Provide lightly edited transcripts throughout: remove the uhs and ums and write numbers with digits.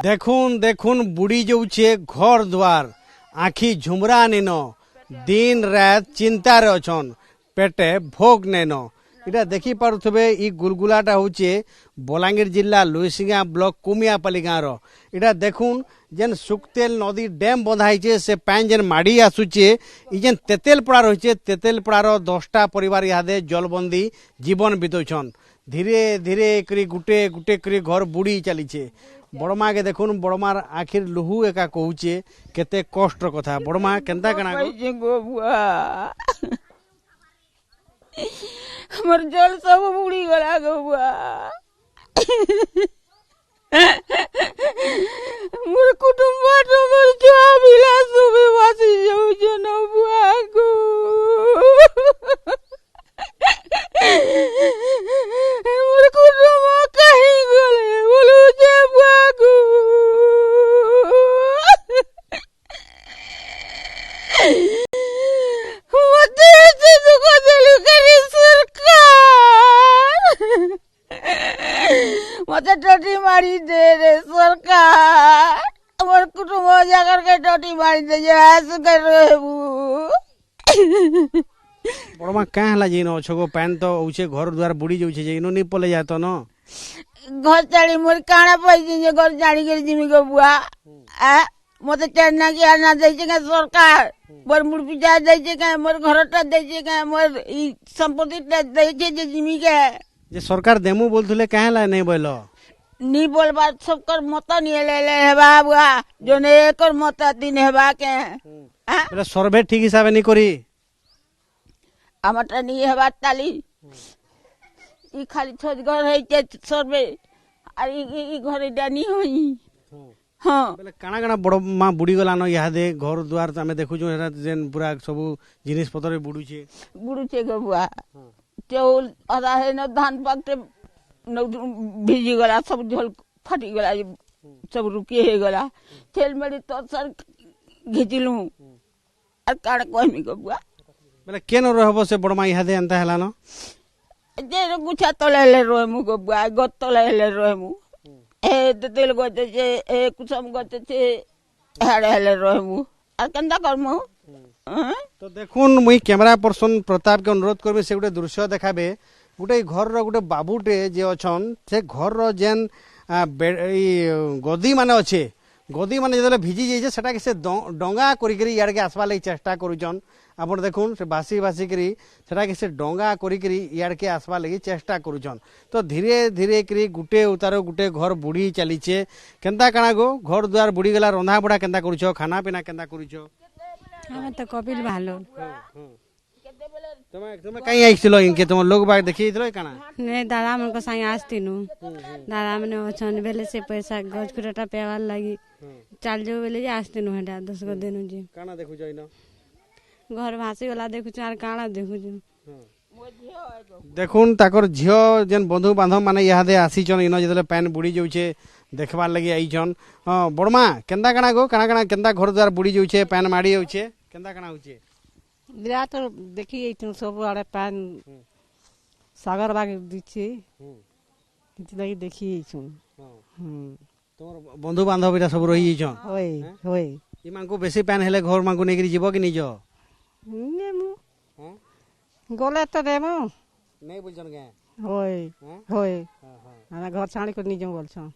देखून देखून बुड़ी जाऊे घर द्वार आखि झुमरा नेन दिन रात चिंतार अछन पेटे भोग नेन इटा देखी पारुथबे ई गुलगुलाटा होचे बलांगीर जिला लुईसिंगा ब्लॉक कुमियापाली गाँव इटा देखून जेन सुक्तेल नदी डैम बंधाइचे से पानी जेन माड़ी आसुचे ई जेन तेतेलपड़ा रही तेतेलपड़ार 10टा परिवार इहादे जलबंदी जीवन बितौछन धीरे धीरे करी गुटे गुटे करी घर बुड़ी चलीचे बड़मा के देखुन बड़मार आखिर लुहु एका कहूचे केते कष्ट कथा बड़मा केनता कना हमर जल सब बुड़ी गला गौआ मोर कुटुंब मोर छुआ बिला सुबे वासी जाऊ जन बुआ को मोर कुटुंब कहीं गले बोलू जे बुआ को मते से को चलू करी सरकार मते टोटी मारी दे रे सरकार मोर कुटुंब जाकर के टोटी मारी दे ऐसे कर रहबू बड़मा काहे हला जिनो छगो पैन तो उचे घर द्वार बुड़ी जाउछे जे इनो नि पले जातो न घर चाली मोर काना पैसे जे घर चाली के जिमी गो बुआ आ मते चढ़ना की आना दे के सरकार मोर मुर्गी जा दे के मोर घरटा दे के मोर ई संपत्ति दे के जे जिमी के जे सरकार देमु बोलथुले काहे ला नहीं बोलो नी बोलबा सबकर मत नि ले हेबा बुआ जोने एकर मत दिन हेबा के बोले सर्वे ठीक हिसाब नहीं करी আমারটা নিয়ে হেবার তালি ই খালি ছোট ঘর হইছে সর্বে আর ই ঘর এটা নি হই हां बोले काना काना बड़ मां बुड़ी गलानो यादे घर द्वार हमें देखु जो हेरा जेन पूरा सब जिनिस पतर बुडुचे गो बुआ चौल आधा है न धान पाकते न भिजी गला सब झोल फटी गला सब रुके हे गला तेल मेरी तो सर घिचिलू और काड़ कहमी गो बुआ बोले केन रहबो से बड़मा इहादे अंता हलानो जे गुछा तले रहमु गो बुआ गत तले रहमु ए तेल गते जे ए कुसम गते छे हेड़े हेले रहमु और कंदा करमु तो देखुन मुई कैमरा पर्सन प्रताप के अनुरोध करबे से गुटे दृश्य देखाबे गुटे घर रो गुटे बाबूटे जे अछन से घर रो जेन गदी माने अच्छे गदी माने जदले भिजी जाइछे सेटा के से डंगा करी करी यार के आसबा लई चेष्टा करूछन आपण देखुन से बासी बासी करी सेटा के से डंगा करी करी यार के आसबा लगी चेष्टा करूछन तो धीरे धीरे करी गुटे उतारो गुटे घर बुड़ी चलीछे केनता काना गो घर द्वार बुड़ी गला रंधा बड़ा केनता करूछो खाना पीना केनता करूछो हमें तो कपिल भालो तुम्हें कहीं आइलो इनके तुम लोग बाग देखी इधर काना ने दादा मन को संग आस्तिनु दादा मन ओछन बेले से पैसा गज कुटा पेवाल लागी चाल जो बेले जे आस्तिनु हेडा 10 गो देनु जी काना देखु जइनो घर भासी वाला देखु चार काना देखु जी देखुन ताकर झियो जेन बंधु बांधव माने यादे आसीचन इनो जदले पैन बुड़ी जाउछे देखबार लगी आइचन हां बड़मा केंदा काना गो काना काना केंदा घर द्वार बुड़ी जाउछे पैन माड़ी जाउछे केंदा काना होछे बिरा तो देखी आइतु सब आड़े पैन सागर बाग दिछे किछ लगी देखी आइछु तोर बंधु बांधव इटा सब रही आइचन होय होय ई मांको बेसी पैन हेले घर मांको नेगिरी जीवो कि निजो नेमु गोले तो देमु नहीं बोलछन के होय होय हां घर छाणी को निजो बोलछन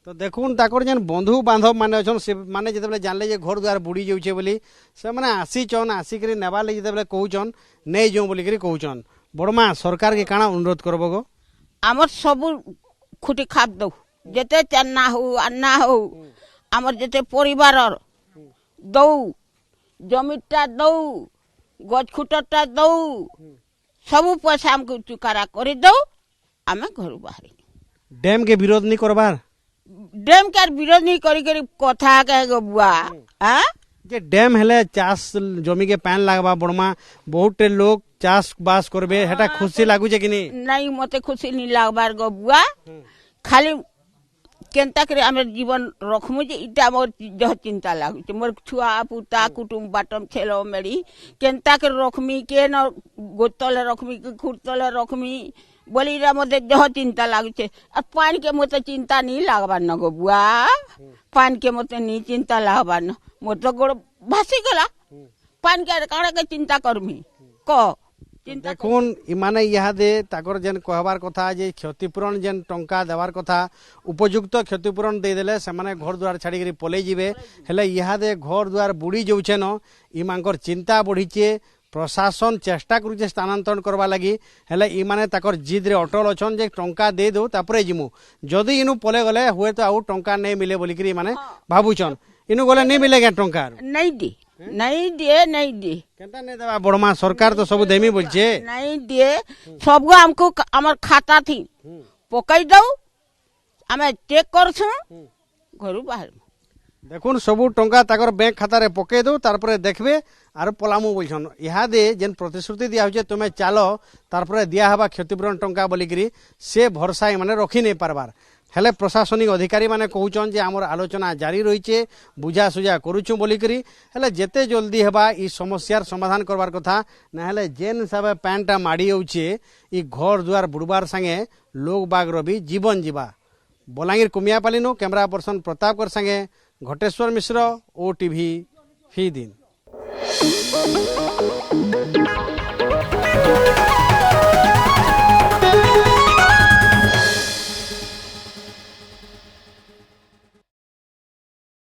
तो देखुन ताकर जेन बंधु बांधव माने अछन से माने जतबेले जानले जे घर द्वार बुड़ी जाउछे बोली से माने आसीचन आसिकरी नेबा ले जतबेले कहउचन नै जो बोली करी कहउचन बड़मा सरकार के काना अनुरोध करबो गो हमर सब खुटी खाप दो जेते चन्ना हो अन्ना हो हमर जेते परिवार दौ जमीटा दौ गज खुटटा दौ सब पैसा हमको चुकारा करी दौ आमे घर बाहरी डैम के विरोध नहीं करबार डैम के विरोध नहीं करी करी कथा कहे गो बुआ हां जे डैम हेले चास जमी के पैन लागबा बड़मा बहुत लोग चास बास करबे हेटा खुशी लागु जे कि नहीं मते खुशी नहीं लागबार गो बुआ खाली केनता करे हमर जीवन रखमु जे इटा मोर जह चिंता लागु छै मोर छुआ पुता कुटुंब बाटम छेलो मेरी केनता के रखमी के न गोतले रखमी के खुरतले रखमी बोली रे मते देह चिंता लागुचे और पानी के मते चिंता नहीं लागबार न गो बुआ पानी के मते नहीं चिंता लागबार न मोर तो गोड़ भासी गला पानी के काड़ा के चिंता करमी क चिंता দেখুন ইমানে ইহাদে তাকর যেন কহবার কথা যে ক্ষতিপূরণ যেন টঙ্কা দেওয়ার কথা উপযুক্ত ক্ষতিপূরণ ଦେଇଦେଲେ ସେମାନେ ঘর দুয়ার ছাড়িকি পলাই যাবে হেলে ইহাদে ঘর দুয়ার বুড়ি যাউছেন ইমাঙ্কর চিন্তা বড়িছে প্রশাসন চেষ্টা করুছে স্থানান্তরণ করবা লাগি হেলে ইমানে তাকর জিদরে অটল অছন যে টঙ্কা দিয়ে দেউ তারপরে জিমু যদি ইনু পলে গলে হুয়ে তো আউ টঙ্কা নেই মিলে বলিকি মানে ভাবুছন ইনু গলে নেই মিলে গে টঙ্কা नहीं दी नहीं दिए नहीं दी কেনতা নেই দেবা বড়মা সরকার তো সব দেমি বলছে नहीं दिए सबको हमको हमार खाता थी पकई दो हमें चेक करछू घर बाहर দেখুন সবু টঙ্কা তাকর ব্যাংক খাতারে পকাই দেউ তারপরে দেখবে আর পলামু বলছন ইহাদে যেন প্রতিশ্রুতি দিয়া হচ্ছে তুমি চালো তারপরে দিয়া হবা ক্ষতিপূরণ টঙ্কা বলিকি সে ভরসা মানে রখি নেই পারবার হেলে প্রশাসনিক অধিকারী মানে কହୁছন যে আমার আলোচনা জারি রয়েছে বুঝা সুঝা করুছু বলিকি হেলে যেতে জলদি হবা এই সমস্যার সমাধান করবার কথা না হলে যেন হিসাবে প্যান্টটা মাড়ি যাচ্ছে এই ঘর দুয়ার বুড়বার সাথে লোক বাগর বি জীবন যা বলাঙ্গীর কুমিয়াপালিনু ক্যামেরা পর্সন প্রতাপকর সাথে ঘটেশ্বর মিশ্র OTV ফি দিন।